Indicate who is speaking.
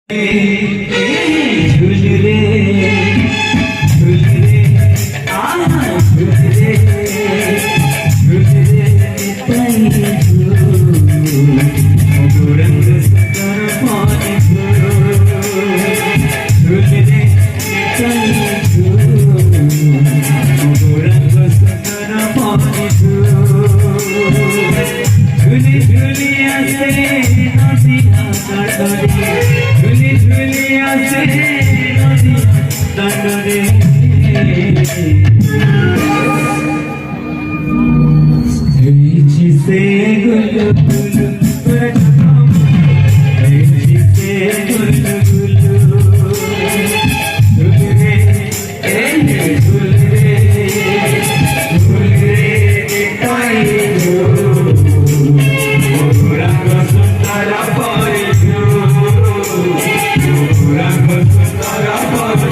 Speaker 1: झूल रे आहा झूल रे ताई झूल रंग सुंदर पानी झूल रे ताई झूल रंग सुंदर पानी झूली झूली आसे नदिया तड़े झूली झूली आसे नदिया तड़े से गुल गुल से गुल गुल झूल रे झूल रे झूल रे ताई रंग सुंदर पाई रंग सुंदर पाई